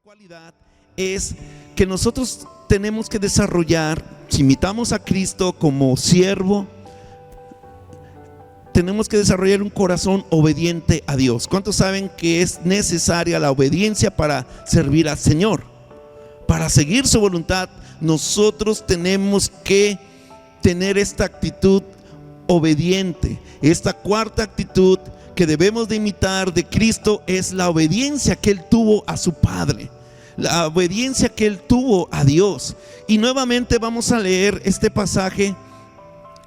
cualidad es que nosotros tenemos que desarrollar, si imitamos a Cristo como siervo, tenemos que desarrollar un corazón obediente a Dios. ¿Cuántos saben que es necesaria la obediencia para servir al Señor? Para seguir su voluntad, nosotros tenemos que tener esta actitud obediente. Esta cuarta actitud que debemos de imitar de Cristo es la obediencia que Él tuvo a su Padre, la obediencia que Él tuvo a Dios. Y nuevamente vamos a leer este pasaje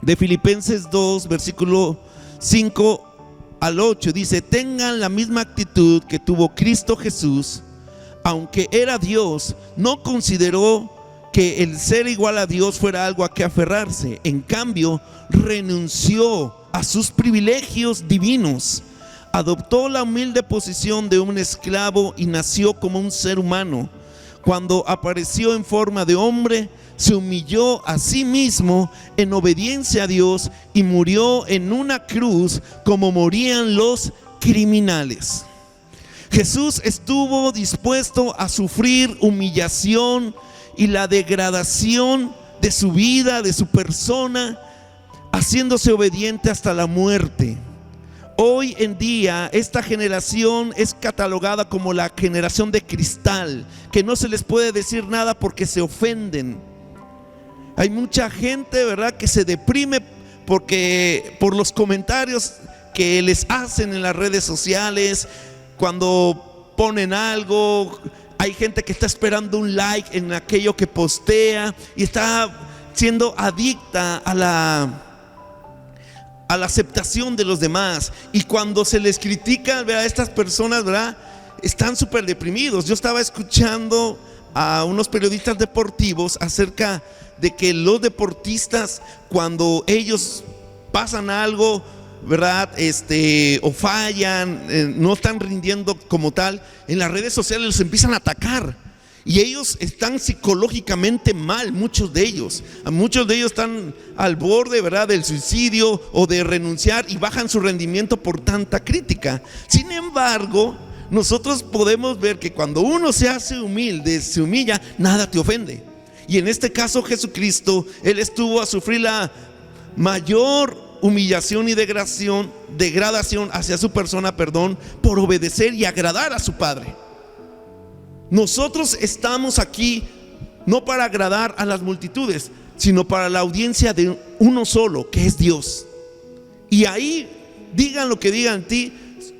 de Filipenses 2, versículo 5 al 8. Dice: tengan la misma actitud que tuvo Cristo Jesús. Aunque era Dios, no consideró que el ser igual a Dios fuera algo a que aferrarse. En cambio, renunció a sus privilegios divinos, adoptó la humilde posición de un esclavo y nació como un ser humano. Cuando apareció en forma de hombre, se humilló a sí mismo en obediencia a Dios y murió en una cruz como morían los criminales. Jesús estuvo dispuesto a sufrir humillación y la degradación de su vida, de su persona, haciéndose obediente hasta la muerte. Hoy en día esta generación es catalogada como la generación de cristal, que no se les puede decir nada porque se ofenden. Hay mucha gente, ¿verdad?, que se deprime por los comentarios que les hacen en las redes sociales. Cuando ponen algo, hay gente que está esperando un like en aquello que postea y está siendo adicta a la aceptación de los demás. Y cuando se les critica, ¿verdad?, a estas personas, ¿verdad?, están súper deprimidos. Yo estaba escuchando a unos periodistas deportivos acerca de que los deportistas, cuando ellos pasan algo, ¿verdad?, o fallan, no están rindiendo como tal, en las redes sociales los empiezan a atacar. Y ellos están psicológicamente mal, muchos de ellos están al borde, ¿verdad?, del suicidio o de renunciar, y bajan su rendimiento por tanta crítica. Sin embargo, nosotros podemos ver que cuando uno se hace humilde, se humilla, nada te ofende. Y en este caso Jesucristo, Él estuvo a sufrir la mayor humillación y degradación hacia su persona, por obedecer y agradar a su Padre. Nosotros estamos aquí no para agradar a las multitudes, sino para la audiencia de uno solo, que es Dios. Y ahí, digan lo que digan ti,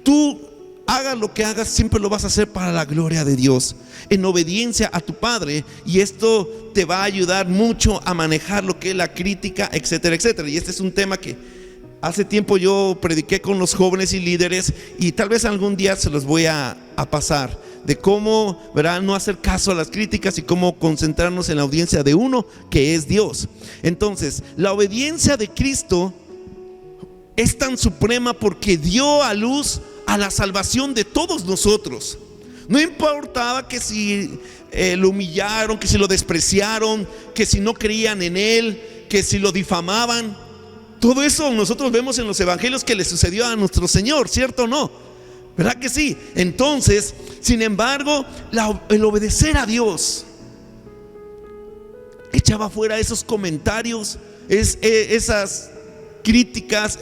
tú hagas lo que hagas, siempre lo vas a hacer para la gloria de Dios, en obediencia a tu Padre. Y esto te va a ayudar mucho a manejar lo que es la crítica, etcétera, etcétera. Y este es un tema que hace tiempo yo prediqué con los jóvenes y líderes, y tal vez algún día se los voy a pasar, de cómo, ¿verdad?, no hacer caso a las críticas y cómo concentrarnos en la audiencia de uno, que es Dios. Entonces, la obediencia de Cristo es tan suprema porque dio a luz a la salvación de todos nosotros. No importaba que si lo humillaron, que si lo despreciaron, que si no creían en Él, que si lo difamaban. Todo eso nosotros vemos en los evangelios que le sucedió a nuestro Señor, ¿cierto o no? ¿Verdad que sí? Entonces, sin embargo, el obedecer a Dios echaba fuera esos comentarios, esas críticas,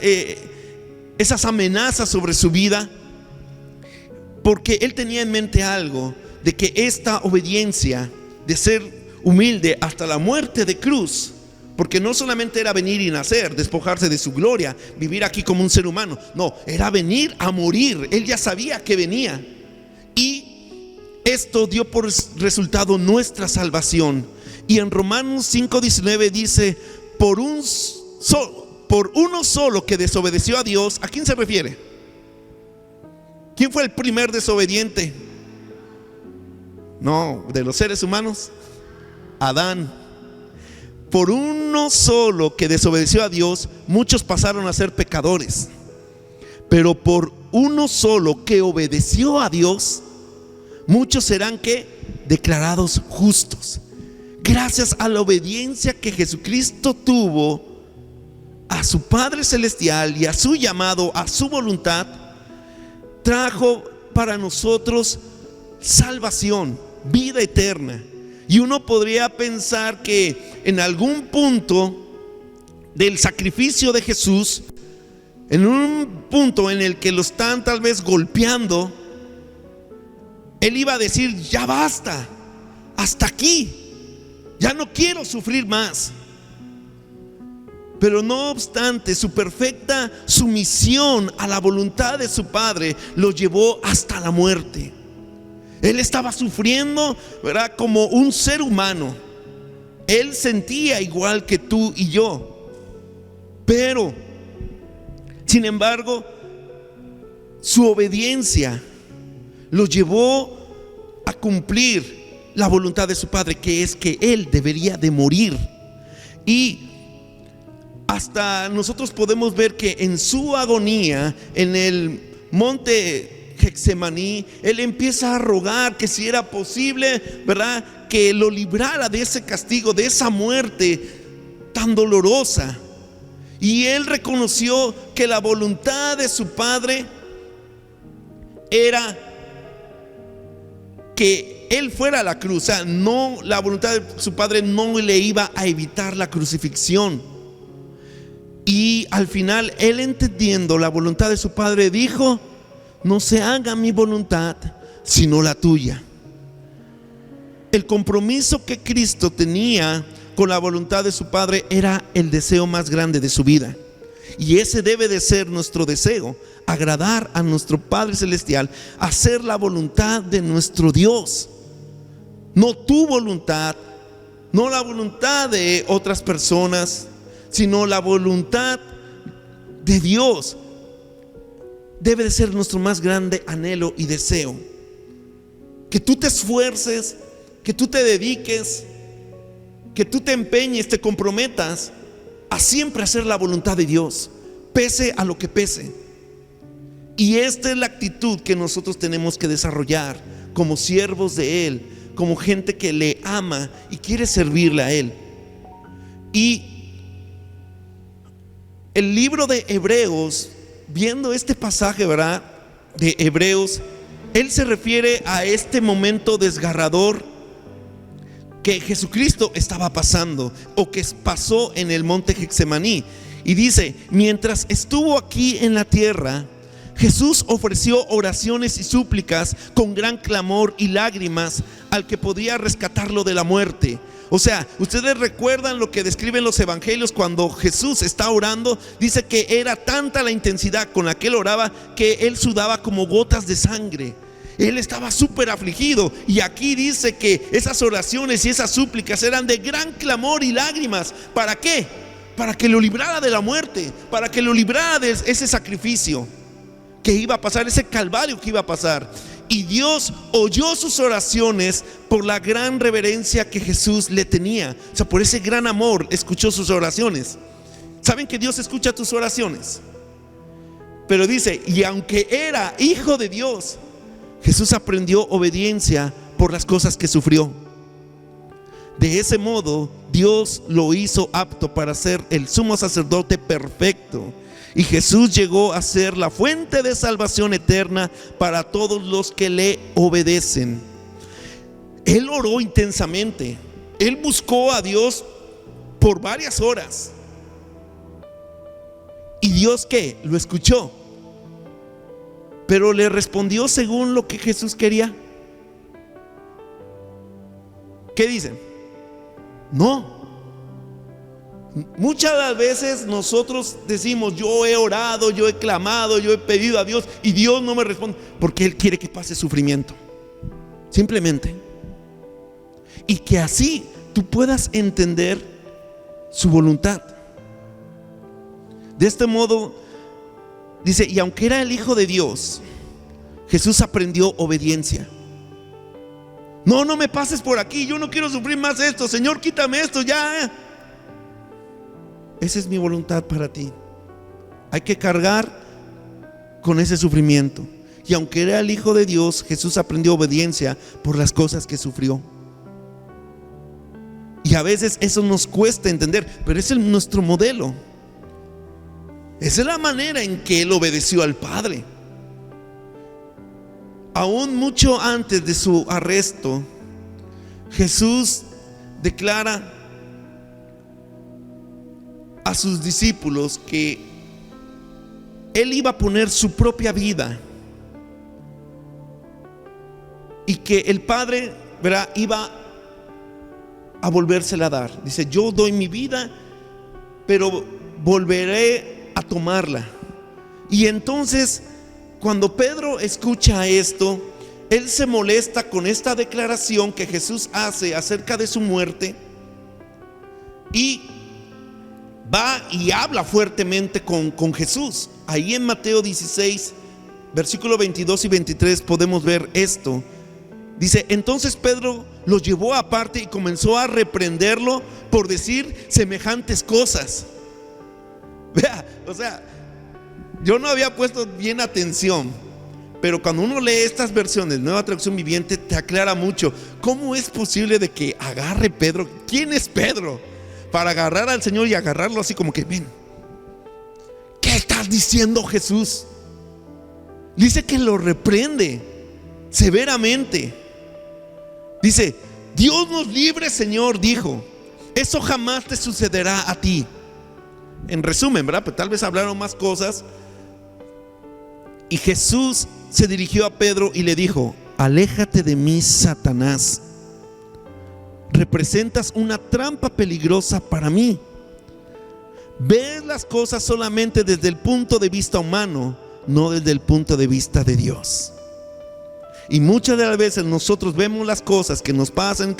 esas amenazas sobre su vida, porque Él tenía en mente algo, de que esta obediencia de ser humilde hasta la muerte de cruz, porque no solamente era venir y nacer, despojarse de su gloria, vivir aquí como un ser humano, no, era venir a morir. Él ya sabía que venía, y esto dio por resultado nuestra salvación. Y en Romanos 5:19 dice: por uno solo que desobedeció a Dios. ¿A quién se refiere? ¿Quién fue el primer desobediente? No, de los seres humanos, Adán. Por uno solo que desobedeció a Dios, muchos pasaron a ser pecadores. Pero por uno solo que obedeció a Dios, muchos serán declarados justos. Gracias a la obediencia que Jesucristo tuvo a su Padre Celestial y a su llamado, a su voluntad, trajo para nosotros salvación. vida eterna. Y uno podría pensar que en algún punto del sacrificio de Jesús, en un punto en el que lo están tal vez golpeando, Él iba a decir: ya basta, hasta aquí, ya no quiero sufrir más. Pero no obstante, su perfecta sumisión a la voluntad de su Padre lo llevó hasta la muerte. Él estaba sufriendo, ¿verdad?, como un ser humano. Él sentía igual que tú y yo. Pero, sin embargo, su obediencia lo llevó a cumplir la voluntad de su Padre, que es que Él debería de morir. Y hasta nosotros podemos ver que en su agonía, en el monte Getsemaní, Él empieza a rogar que si era posible, ¿verdad?, que lo librara de ese castigo, de esa muerte tan dolorosa. Y Él reconoció que la voluntad de su Padre era que Él fuera a la cruz. O sea, no, la voluntad de su Padre no le iba a evitar la crucifixión. Y al final, Él, entendiendo la voluntad de su Padre, dijo: no se haga mi voluntad, sino la tuya. El compromiso que Cristo tenía con la voluntad de su Padre era el deseo más grande de su vida. Y ese debe de ser nuestro deseo: agradar a nuestro Padre Celestial, hacer la voluntad de nuestro Dios. No tu voluntad, no la voluntad de otras personas, sino la voluntad de Dios. Debe de ser nuestro más grande anhelo y deseo. Que tú te esfuerces, que tú te dediques, que tú te empeñes, te comprometas a siempre hacer la voluntad de Dios, pese a lo que pese. Y esta es la actitud que nosotros tenemos que desarrollar como siervos de Él, como gente que le ama y quiere servirle a Él. Y el libro de Hebreos, viendo este pasaje, ¿verdad?, de Hebreos, él se refiere a este momento desgarrador que Jesucristo estaba pasando, o que pasó en el monte Getsemaní. Y dice: mientras estuvo aquí en la tierra, Jesús ofreció oraciones y súplicas con gran clamor y lágrimas al que podía rescatarlo de la muerte. O sea, ustedes recuerdan lo que describen los evangelios cuando Jesús está orando. Dice que era tanta la intensidad con la que él oraba que él sudaba como gotas de sangre. Él estaba súper afligido. Y aquí dice que esas oraciones y esas súplicas eran de gran clamor y lágrimas. ¿Para qué? Para que lo librara de la muerte, para que lo librara de ese sacrificio que iba a pasar, ese calvario que iba a pasar. Y Dios oyó sus oraciones por la gran reverencia que Jesús le tenía. O sea, por ese gran amor escuchó sus oraciones. ¿Saben que Dios escucha tus oraciones? Pero dice: y aunque era hijo de Dios, Jesús aprendió obediencia por las cosas que sufrió. De ese modo, Dios lo hizo apto para ser el sumo sacerdote perfecto. Y Jesús llegó a ser la fuente de salvación eterna para todos los que le obedecen. Él oró intensamente. Él buscó a Dios por varias horas. ¿Y Dios qué? Lo escuchó. Pero le respondió según lo que Jesús quería. ¿Qué dicen? No. Muchas de las veces nosotros decimos: yo he orado, yo he clamado, yo he pedido a Dios y Dios no me responde, porque Él quiere que pase sufrimiento, simplemente. Y que así tú puedas entender su voluntad. De este modo, dice: y aunque era el Hijo de Dios, Jesús aprendió obediencia. No me pases por aquí, yo no quiero sufrir más esto. Señor, quítame esto ya. Esa es mi voluntad para ti. Hay que cargar con ese sufrimiento. Y aunque era el Hijo de Dios, Jesús aprendió obediencia por las cosas que sufrió. Y a veces eso nos cuesta entender, pero es nuestro modelo. Esa es la manera en que Él obedeció al Padre. Aún mucho antes de su arresto, Jesús declara a sus discípulos que Él iba a poner su propia vida y que el Padre, ¿verdad?, iba a volvérsela a dar. Dice: yo doy mi vida, pero volveré a tomarla. Y entonces, cuando Pedro escucha esto, él se molesta con esta declaración que Jesús hace acerca de su muerte y va y habla fuertemente con Jesús. Ahí en Mateo 16, versículo 22 y 23 podemos ver esto. Dice: entonces Pedro lo llevó aparte y comenzó a reprenderlo por decir semejantes cosas. Vea, o sea, yo no había puesto bien atención, pero cuando uno lee estas versiones, Nueva Traducción Viviente, te aclara mucho. ¿Cómo es posible de que agarre Pedro? ¿Quién es Pedro para agarrar al Señor y agarrarlo así como que: ven, ¿qué estás diciendo, Jesús? Dice que lo reprende severamente. Dice: Dios nos libre, Señor, dijo, eso jamás te sucederá a ti. En resumen, ¿verdad? Pues tal vez hablaron más cosas. Y Jesús se dirigió a Pedro y le dijo: aléjate de mí, Satanás. Representas una trampa peligrosa para mí. Ves las cosas solamente desde el punto de vista humano, no desde el punto de vista de Dios. Y muchas de las veces nosotros vemos las cosas que nos pasan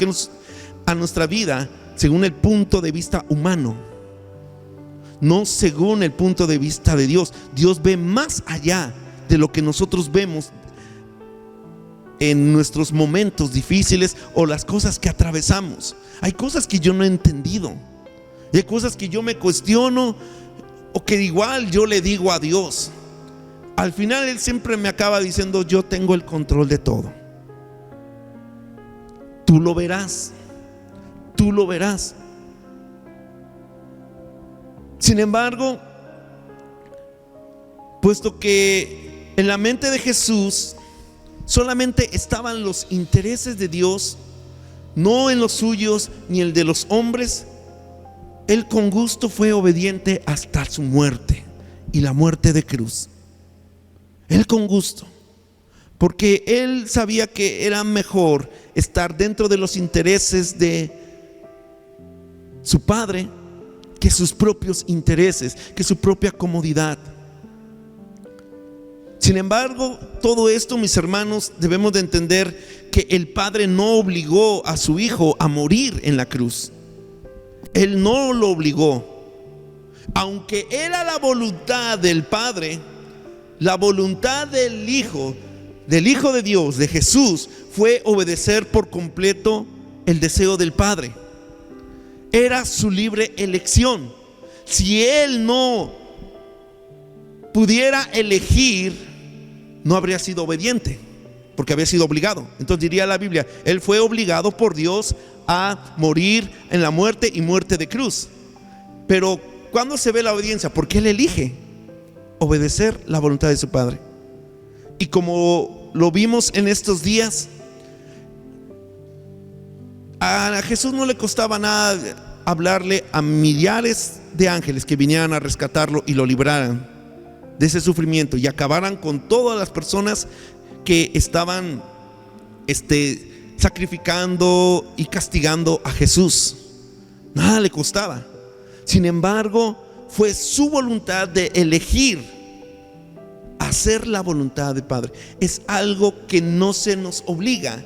a nuestra vida según el punto de vista humano, no según el punto de vista de Dios. Dios ve más allá de lo que nosotros vemos en nuestros momentos difíciles o las cosas que atravesamos. Hay cosas que yo no he entendido, y hay cosas que yo me cuestiono o que igual yo le digo a Dios. Al final Él siempre me acaba diciendo: yo tengo el control de todo. Tú lo verás, tú lo verás. Sin embargo, puesto que en la mente de Jesús solamente estaban los intereses de Dios, no en los suyos ni el de los hombres, Él con gusto fue obediente hasta su muerte, y la muerte de cruz. Él con gusto, porque Él sabía que era mejor estar dentro de los intereses de su Padre que sus propios intereses, que su propia comodidad. Sin embargo, todo esto, mis hermanos, debemos de entender que el Padre no obligó a su Hijo a morir en la cruz. Él no lo obligó. Aunque era la voluntad del Padre, la voluntad del Hijo de Dios, de Jesús, fue obedecer por completo el deseo del Padre. Era su libre elección. Si Él no pudiera elegir, no habría sido obediente, porque había sido obligado. Entonces diría la Biblia: Él fue obligado por Dios a morir en la muerte y muerte de cruz. Pero ¿cuándo se ve la obediencia? Porque Él elige obedecer la voluntad de su Padre. Y como lo vimos en estos días, a Jesús no le costaba nada hablarle a millares de ángeles que vinieran a rescatarlo y lo libraran de ese sufrimiento y acabaran con todas las personas que estaban sacrificando y castigando a Jesús. Nada le costaba. Sin embargo, fue su voluntad de elegir hacer la voluntad del Padre. Es algo que no se nos obliga,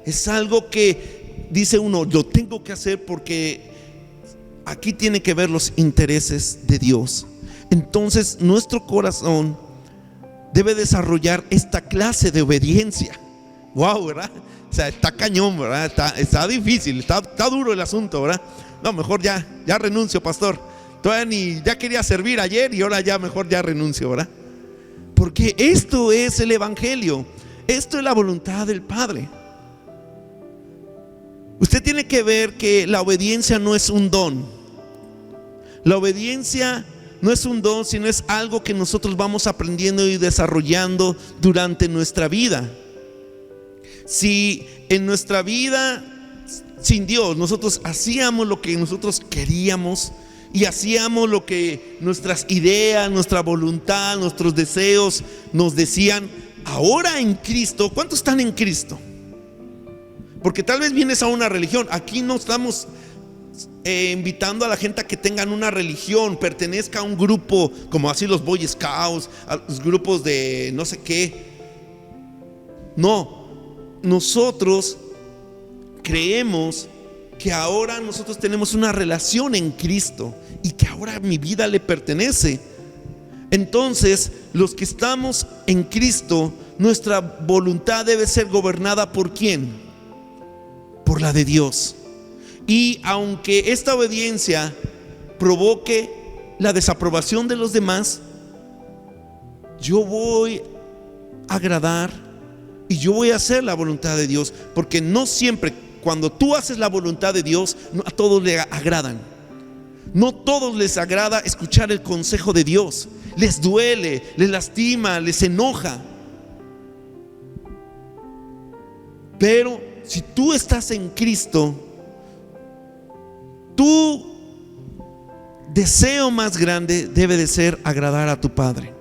es algo que dice uno: yo tengo que hacer porque aquí tiene que ver los intereses de Dios. Entonces nuestro corazón debe desarrollar esta clase de obediencia. Wow, ¿verdad? O sea, está cañón, ¿verdad? Está difícil, está duro el asunto, ¿verdad? No, mejor ya renuncio, pastor. Todavía ya quería servir ayer y ahora ya mejor ya renuncio, ¿verdad? Porque esto es el Evangelio, esto es la voluntad del Padre. Usted tiene que ver que la obediencia no es un don. La obediencia no es un don, sino es algo que nosotros vamos aprendiendo y desarrollando durante nuestra vida. Si en nuestra vida sin Dios nosotros hacíamos lo que nosotros queríamos y hacíamos lo que nuestras ideas, nuestra voluntad, nuestros deseos nos decían. Ahora en Cristo, ¿cuántos están en Cristo? Porque tal vez vienes a una religión. Aquí no estamos invitando a la gente a que tengan una religión, pertenezca a un grupo, como así los Boy Scouts, a los grupos de no sé qué. No, nosotros creemos que ahora nosotros tenemos una relación en Cristo y que ahora mi vida le pertenece. Entonces, los que estamos en Cristo, nuestra voluntad debe ser gobernada ¿por quién? Por la de Dios. Y aunque esta obediencia provoque la desaprobación de los demás, yo voy a agradar y yo voy a hacer la voluntad de Dios, porque no siempre, cuando tú haces la voluntad de Dios, no a todos le agradan. No todos les agrada escuchar el consejo de Dios. Les duele, les lastima, les enoja. Pero si tú estás en Cristo, tu deseo más grande debe de ser agradar a tu Padre.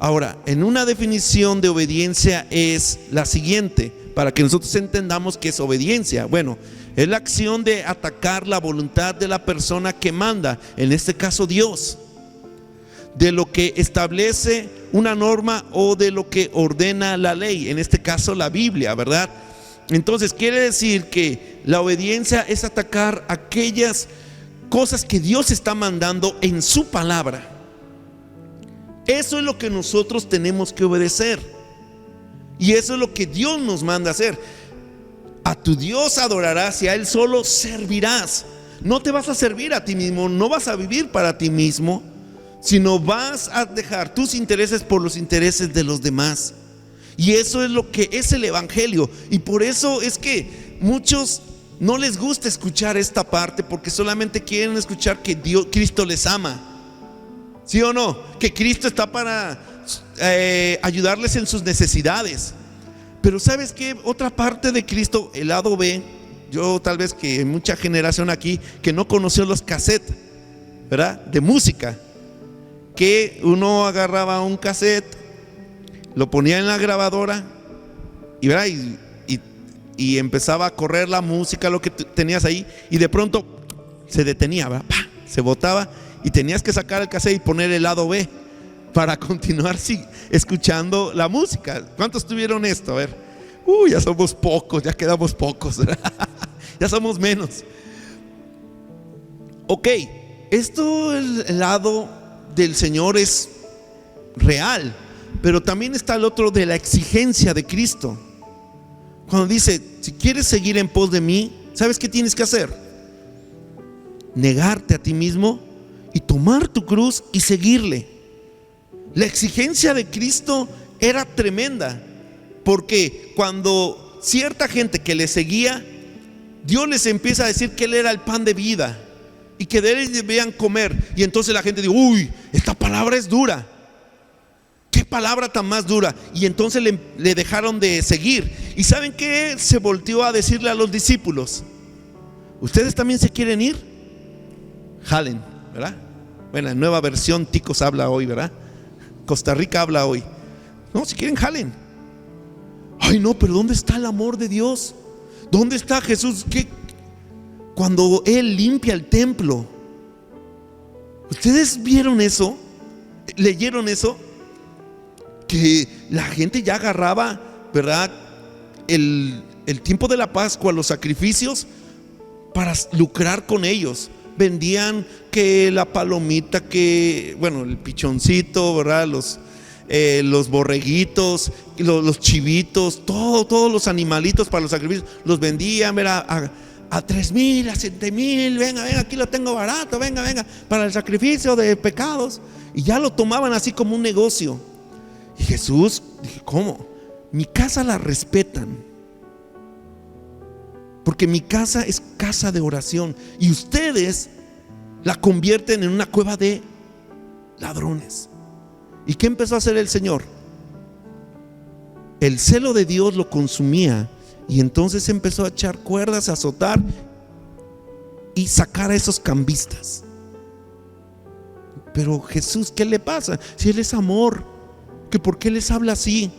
Ahora, en una definición de obediencia es la siguiente, para que nosotros entendamos qué es obediencia. Bueno, es la acción de atacar la voluntad de la persona que manda, en este caso Dios, de lo que establece una norma o de lo que ordena la ley, en este caso la Biblia, ¿verdad? Entonces quiere decir que la obediencia es atacar aquellas cosas que Dios está mandando en su palabra. Eso es lo que nosotros tenemos que obedecer, y eso es lo que Dios nos manda hacer. A tu Dios adorarás y a Él solo servirás. No te vas a servir a ti mismo, no vas a vivir para ti mismo, sino vas a dejar tus intereses por los intereses de los demás. Y eso es lo que es el evangelio. Y por eso es que muchos no les gusta escuchar esta parte, porque solamente quieren escuchar que Cristo les ama. ¿Sí o no? Que Cristo está para ayudarles en sus necesidades. Pero ¿sabes qué? Otra parte de Cristo, el lado B. Yo tal vez que mucha generación aquí que no conoció los cassettes, ¿verdad? De música. Que uno agarraba un cassette, lo ponía en la grabadora y, ¿verdad? Y empezaba a correr la música, lo que tenías ahí, y de pronto se detenía, ¿verdad? ¡Pah! Se botaba y tenías que sacar el cassette y poner el lado B para continuar escuchando la música. ¿Cuántos tuvieron esto? A ver, ya somos pocos, ya quedamos pocos, ya somos menos. Ok, esto, el lado del Señor es real, pero también está el otro de la exigencia de Cristo. Cuando dice, si quieres seguir en pos de mí, ¿sabes qué tienes que hacer? Negarte a ti mismo y tomar tu cruz y seguirle. La exigencia de Cristo era tremenda, porque cuando cierta gente que le seguía, Dios les empieza a decir que Él era el pan de vida y que de Él debían comer. Y entonces la gente dice, uy, esta palabra es dura. ¿Qué palabra tan más dura? Y entonces le dejaron de seguir. ¿Y saben qué? Se volteó a decirle a los discípulos, ¿ustedes también se quieren ir? Jalen, ¿verdad? Bueno, en nueva versión Ticos habla hoy, ¿verdad? Costa Rica habla hoy. No, si quieren, jalen. Ay, no, pero ¿dónde está el amor de Dios? ¿Dónde está Jesús? ¿Qué? Cuando Él limpia el templo, ¿ustedes vieron eso? ¿Leyeron eso? Que la gente ya agarraba, ¿verdad? El tiempo de la Pascua, los sacrificios, para lucrar con ellos. Vendían que la palomita, que bueno, el pichoncito, ¿verdad? Los borreguitos, los chivitos, todos los animalitos para los sacrificios, los vendían, ¿verdad? A 3,000, a 7,000, venga, aquí lo tengo barato, venga, para el sacrificio de pecados. Y ya lo tomaban así como un negocio. Y Jesús, dije, ¿cómo? Mi casa la respetan, porque mi casa es casa de oración, y ustedes la convierten en una cueva de ladrones. ¿Y qué empezó a hacer el Señor? El celo de Dios lo consumía, Y entonces empezó a echar cuerdas, a azotar y sacar a esos cambistas. Pero Jesús, ¿qué le pasa? Si Él es amor, ¿que por qué les habla así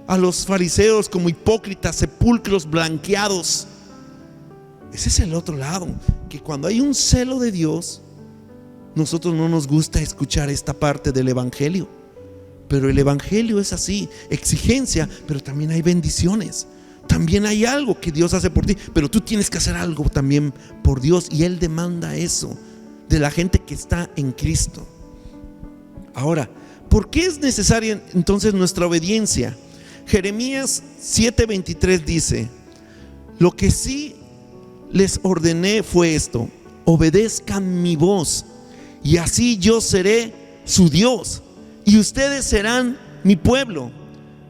a los fariseos como hipócritas, sepulcros blanqueados? Ese es el otro lado, que cuando hay un celo de Dios, nosotros no nos gusta escuchar esta parte del evangelio. Pero el evangelio es así, exigencia, pero también hay bendiciones. También hay algo que Dios hace por ti, pero tú tienes que hacer algo también por Dios, y Él demanda eso de la gente que está en Cristo. Ahora, ¿por qué es necesaria entonces nuestra obediencia? Jeremías 7:23 dice: lo que sí les ordené fue esto: obedezcan mi voz, y así yo seré su Dios, y ustedes serán mi pueblo.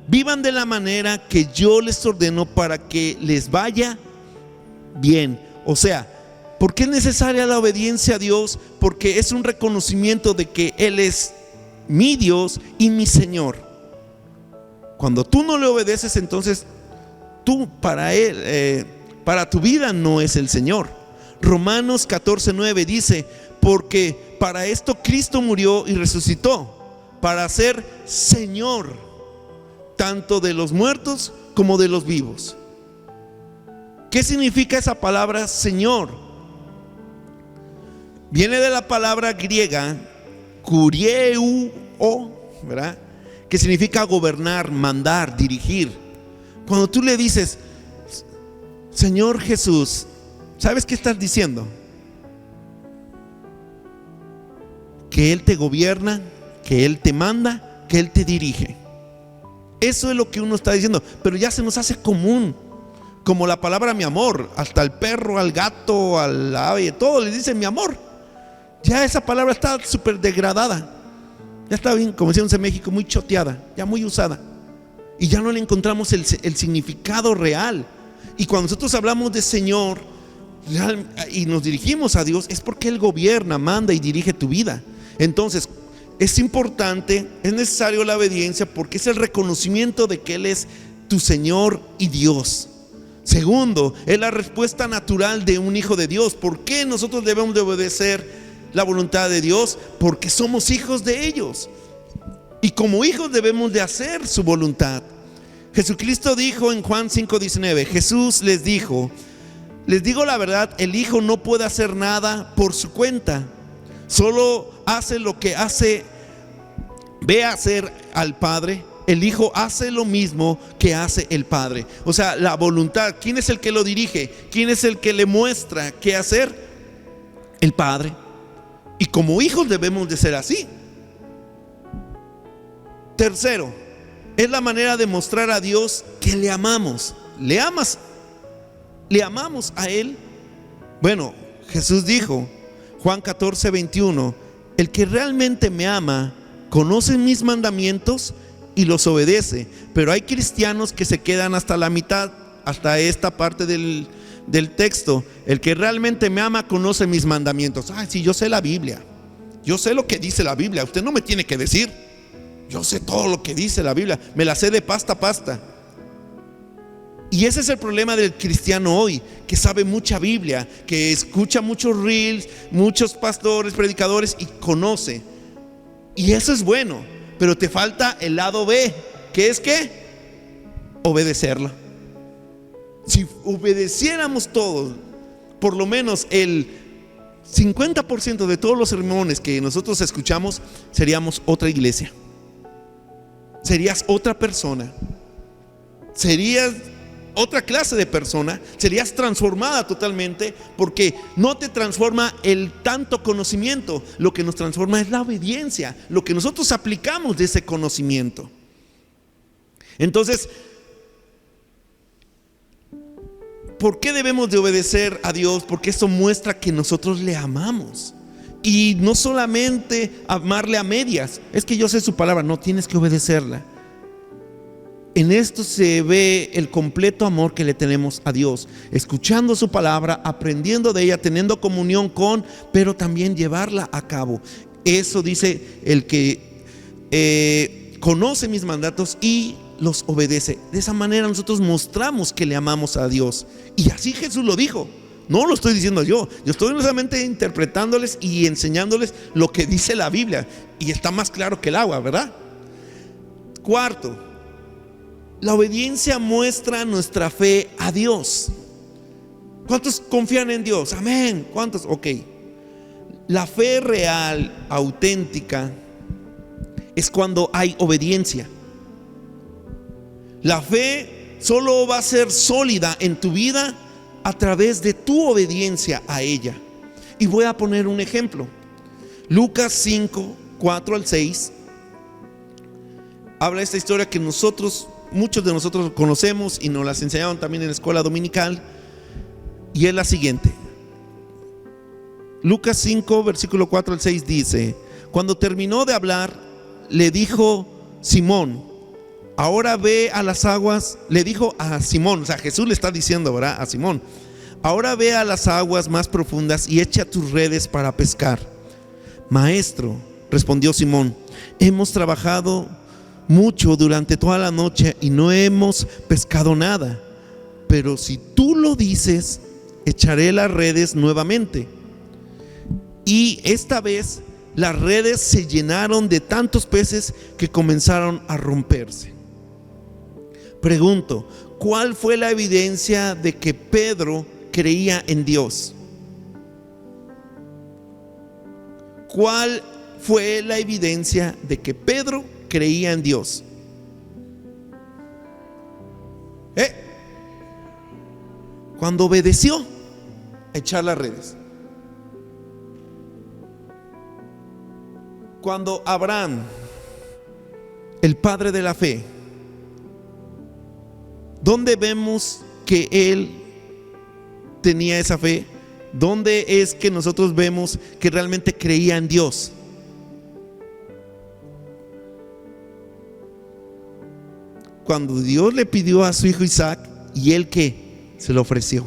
Vivan de la manera que yo les ordeno para que les vaya bien. O sea, ¿por qué es necesaria la obediencia a Dios? Porque es un reconocimiento de que Él es mi Dios y mi Señor. Cuando tú no le obedeces, entonces tú para Él, para tu vida no es el Señor. Romanos 14:9 dice: porque para esto Cristo murió y resucitó, para ser Señor tanto de los muertos como de los vivos. ¿Qué significa esa palabra Señor? Viene de la palabra griega kurieu, ¿verdad? Que significa gobernar, mandar, dirigir. Cuando tú le dices Señor Jesús, ¿sabes qué estás diciendo? Que Él te gobierna, que Él te manda, que Él te dirige. Eso es lo que uno está diciendo, pero ya se nos hace común, como la palabra mi amor. Hasta al perro, al gato, al ave, todo le dicen mi amor. Ya esa palabra está súper degradada, ya está bien, como decíamos en México, muy choteada, ya muy usada, y ya no le encontramos el significado real. Y cuando nosotros hablamos de Señor y nos dirigimos a Dios, es porque Él gobierna, manda y dirige tu vida. Entonces es importante, es necesario la obediencia, porque es el reconocimiento de que Él es tu Señor y Dios. Segundo, es la respuesta natural de un hijo de Dios. ¿Por qué nosotros debemos de obedecer la voluntad de Dios? Porque somos hijos de ellos, y como hijos debemos de hacer su voluntad. Jesucristo dijo en Juan 5:19, Jesús les dijo: les digo la verdad, el Hijo no puede hacer nada por su cuenta, solo hace lo que ve hacer al Padre. El Hijo hace lo mismo que hace el Padre. O sea, la voluntad, ¿quién es el que lo dirige? ¿Quién es el que le muestra qué hacer? El Padre. Y como hijos debemos de ser así. Tercero, es la manera de mostrar a Dios que le amamos. ¿Le amas? ¿Le amamos a Él? Bueno, Jesús dijo, Juan 14:21, el que realmente me ama conoce mis mandamientos y los obedece. Pero hay cristianos que se quedan hasta la mitad, hasta esta parte del texto. El que realmente me ama conoce mis mandamientos. Ay, sí, yo sé la Biblia, yo sé lo que dice la Biblia, usted no me tiene que decir. Yo sé todo lo que dice la Biblia, me la sé de pasta a pasta. Y ese es el problema del cristiano hoy, que sabe mucha Biblia, que escucha muchos reels, muchos pastores, predicadores, y conoce. Y eso es bueno, pero te falta el lado B, que es ¿qué? Obedecerlo. Si obedeciéramos todos, por lo menos el 50% de todos los sermones que nosotros escuchamos, seríamos otra iglesia. Serías otra persona, serías otra clase de persona, serías transformada totalmente, porque no te transforma el tanto conocimiento, lo que nos transforma es la obediencia, lo que nosotros aplicamos de ese conocimiento. Entonces, ¿por qué debemos de obedecer a Dios? Porque eso muestra que nosotros le amamos. Y no solamente amarle a medias, es que yo sé su palabra, no, tienes que obedecerla. En esto se ve el completo amor que le tenemos a Dios, escuchando su palabra, aprendiendo de ella, teniendo comunión con, pero también llevarla a cabo. Eso dice el que conoce mis mandatos y los obedece. De esa manera nosotros mostramos que le amamos a Dios. Y así Jesús lo dijo. No lo estoy diciendo yo estoy solamente interpretándoles y enseñándoles lo que dice la Biblia. Y está más claro que el agua, ¿verdad? Cuarto, la obediencia muestra nuestra fe a Dios. ¿Cuántos confían en Dios? Amén. ¿Cuántos? Ok. La fe real, auténtica, es cuando hay obediencia. La fe solo va a ser sólida en tu vida a través de tu obediencia a ella. Y voy a poner un ejemplo. Lucas 5, 4 al 6 habla esta historia que muchos de nosotros conocemos y nos las enseñaron también en la escuela dominical. Y es la siguiente. Lucas 5, versículo 4 al 6 dice: cuando terminó de hablar, le dijo Simón, ahora ve a las aguas. Le dijo a Simón, o sea, Jesús le está diciendo, ¿verdad?, a Simón: ahora ve a las aguas más profundas y echa tus redes para pescar. Maestro, respondió Simón, hemos trabajado mucho durante toda la noche y no hemos pescado nada, pero si tú lo dices, echaré las redes nuevamente. Y esta vez las redes se llenaron de tantos peces que comenzaron a romperse. Pregunto, ¿cuál fue la evidencia de que Pedro creía en Dios? ¿Cuál fue la evidencia de que Pedro creía en Dios? Cuando obedeció a echar las redes. Cuando Abraham, el padre de la fe, ¿dónde vemos que él tenía esa fe? ¿Dónde es que nosotros vemos que realmente creía en Dios? Cuando Dios le pidió a su hijo Isaac y él que se lo ofreció.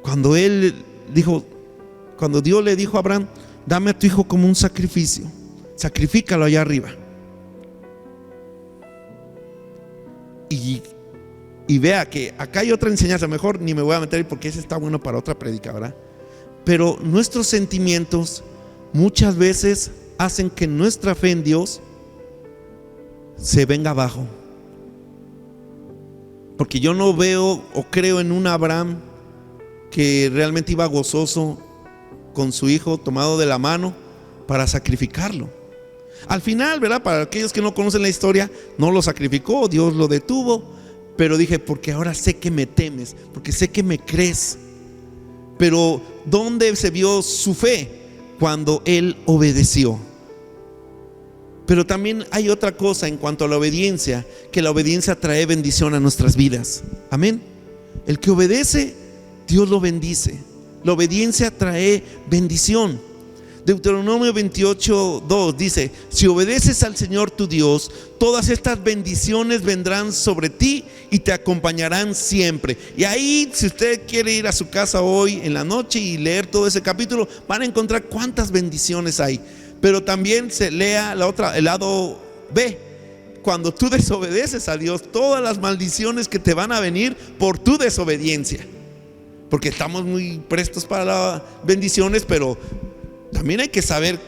Cuando Dios le dijo a Abraham: dame a tu hijo como un sacrificio, sacrifícalo allá arriba. Y vea que acá hay otra enseñanza, mejor ni me voy a meter porque ese está bueno para otra prédica, ¿verdad? Pero nuestros sentimientos muchas veces hacen que nuestra fe en Dios se venga abajo. Porque yo no veo o creo en un Abraham que realmente iba gozoso con su hijo tomado de la mano para sacrificarlo. Al final, ¿verdad?, para aquellos que no conocen la historia, no lo sacrificó, Dios lo detuvo. Pero dije, porque ahora sé que me temes, porque sé que me crees. Pero ¿dónde se vio su fe? Cuando él obedeció. Pero también hay otra cosa en cuanto a la obediencia, que la obediencia trae bendición a nuestras vidas. Amén. El que obedece, Dios lo bendice. La obediencia trae bendición. Deuteronomio 28:2 dice: si obedeces al Señor tu Dios, todas estas bendiciones vendrán sobre ti y te acompañarán siempre. Y ahí, si usted quiere ir a su casa hoy en la noche y leer todo ese capítulo, van a encontrar cuántas bendiciones hay. Pero también se lea el lado B. Cuando tú desobedeces a Dios, todas las maldiciones que te van a venir por tu desobediencia. Porque estamos muy prestos para las bendiciones, pero también hay que saber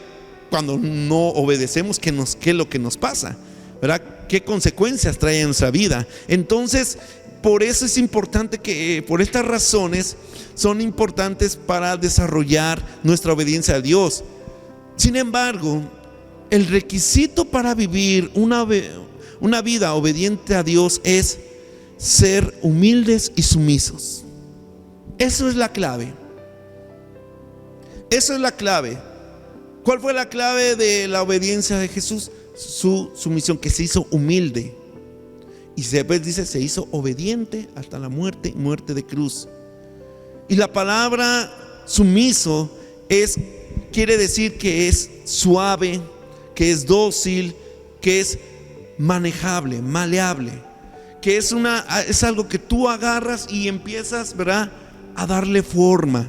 cuando no obedecemos qué es lo que nos pasa, ¿verdad? Qué consecuencias trae en nuestra vida. Entonces, por eso es importante por estas razones son importantes para desarrollar nuestra obediencia a Dios. Sin embargo, el requisito para vivir una vida obediente a Dios es ser humildes y sumisos. Eso es la clave. Eso es la clave. ¿Cuál fue la clave de la obediencia de Jesús? Su sumisión, que se hizo humilde. Y después dice, se hizo obediente hasta la muerte de cruz. Y la palabra sumiso quiere decir que es suave, que es dócil, que es manejable, maleable, que es algo que tú agarras y empiezas, ¿verdad?, a darle forma.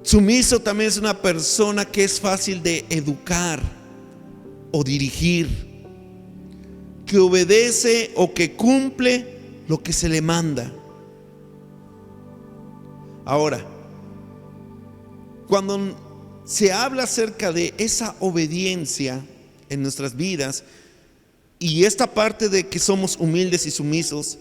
Sumiso también es una persona que es fácil de educar, o dirigir, que obedece o que cumple lo que se le manda. Ahora, cuando se habla acerca de esa obediencia en nuestras vidas y esta parte de que somos humildes y sumisos,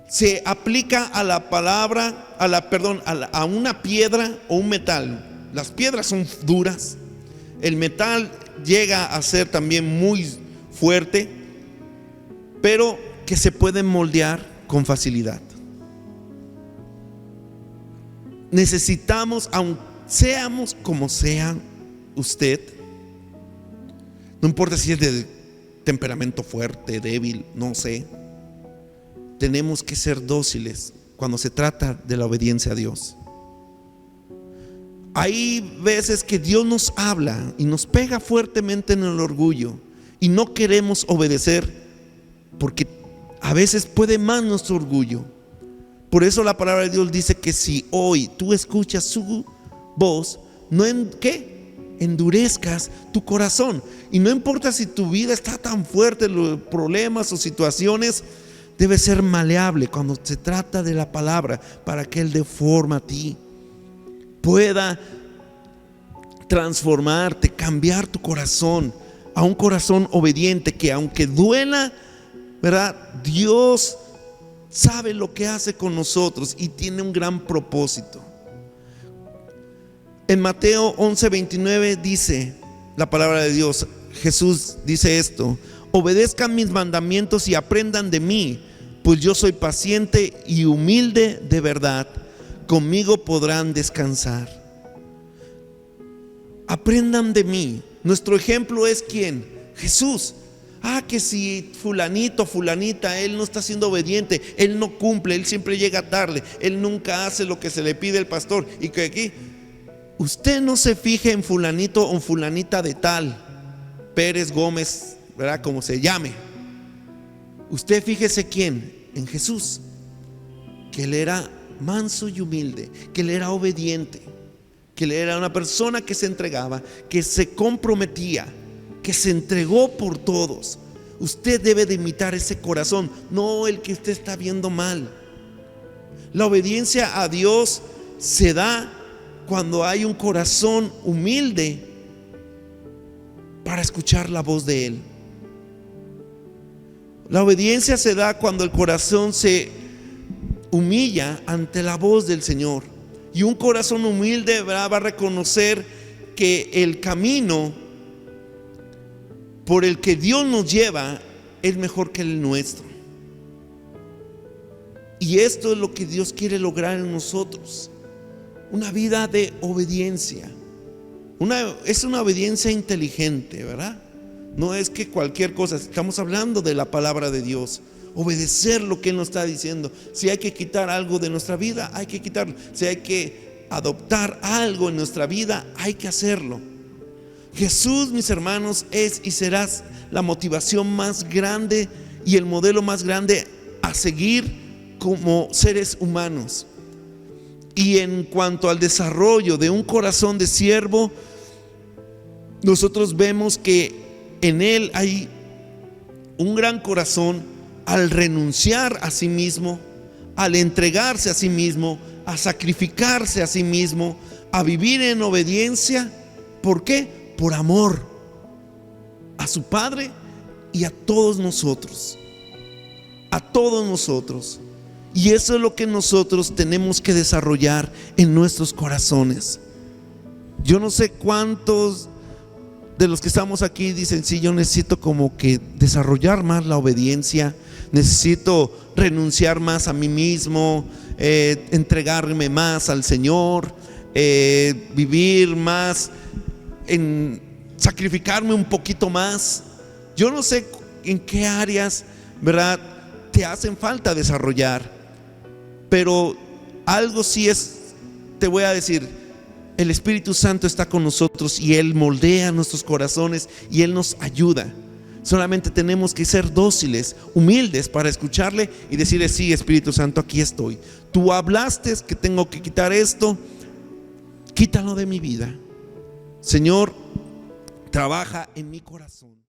se aplica a la palabra, a una piedra o un metal. Las piedras son duras, el metal llega a ser también muy fuerte, pero que se pueden moldear con facilidad. Necesitamos, aunque seamos como sea usted, no importa si es de temperamento fuerte, débil, no sé, tenemos que ser dóciles cuando se trata de la obediencia a Dios. Hay veces que Dios nos habla y nos pega fuertemente en el orgullo y no queremos obedecer porque a veces puede más nuestro orgullo. Por eso la palabra de Dios dice que si hoy tú escuchas su voz, no endurezcas tu corazón. Y no importa si tu vida está tan fuerte, los problemas o situaciones, debe ser maleable cuando se trata de la palabra, para que Él de forma a ti pueda transformarte, cambiar tu corazón a un corazón obediente, que aunque duela, ¿verdad? Dios sabe lo que hace con nosotros y tiene un gran propósito. En Mateo 11:29 dice la palabra de Dios, Jesús dice esto: obedezcan mis mandamientos y aprendan de mí, pues yo soy paciente y humilde de verdad, conmigo podrán descansar. Aprendan de mí. Nuestro ejemplo es ¿quién? Jesús. Que si fulanito, fulanita, él no está siendo obediente, él no cumple, él siempre llega tarde, él nunca hace lo que se le pide al pastor. Y que aquí usted no se fije en fulanito o fulanita de tal, Pérez, Gómez, ¿verdad? Como se llame. Usted fíjese quién, en Jesús, que él era manso y humilde, que él era obediente, que él era una persona que se entregaba, que se comprometía, que se entregó por todos. Usted debe de imitar ese corazón, no el que usted está viendo mal. La obediencia a Dios se da cuando hay un corazón humilde para escuchar la voz de Él. La obediencia se da cuando el corazón se humilla ante la voz del Señor. Y un corazón humilde va a reconocer que el camino por el que Dios nos lleva es mejor que el nuestro. Y esto es lo que Dios quiere lograr en nosotros: una vida de obediencia. Es una obediencia inteligente, ¿verdad? No es que cualquier cosa, estamos hablando de la palabra de Dios. Obedecer lo que Él nos está diciendo. Si hay que quitar algo de nuestra vida, hay que quitarlo. Si hay que adoptar algo en nuestra vida, hay que hacerlo. Jesús, mis hermanos, es y será la motivación más grande y el modelo más grande a seguir como seres humanos. Y en cuanto al desarrollo de un corazón de siervo, nosotros vemos que en Él hay un gran corazón al renunciar a sí mismo, al entregarse a sí mismo, a sacrificarse a sí mismo, a vivir en obediencia. ¿Por qué? Por amor a su Padre y a todos nosotros. A todos nosotros. Y eso es lo que nosotros tenemos que desarrollar en nuestros corazones. Yo no sé cuántos de los que estamos aquí dicen: sí, yo necesito como que desarrollar más la obediencia, necesito renunciar más a mí mismo, entregarme más al Señor, vivir más, en sacrificarme un poquito más. Yo no sé en qué áreas, ¿verdad?, te hacen falta desarrollar, pero algo sí te voy a decir: el Espíritu Santo está con nosotros y Él moldea nuestros corazones y Él nos ayuda. Solamente tenemos que ser dóciles, humildes para escucharle y decirle: sí, Espíritu Santo, aquí estoy. Tú hablaste que tengo que quitar esto, quítalo de mi vida. Señor, trabaja en mi corazón.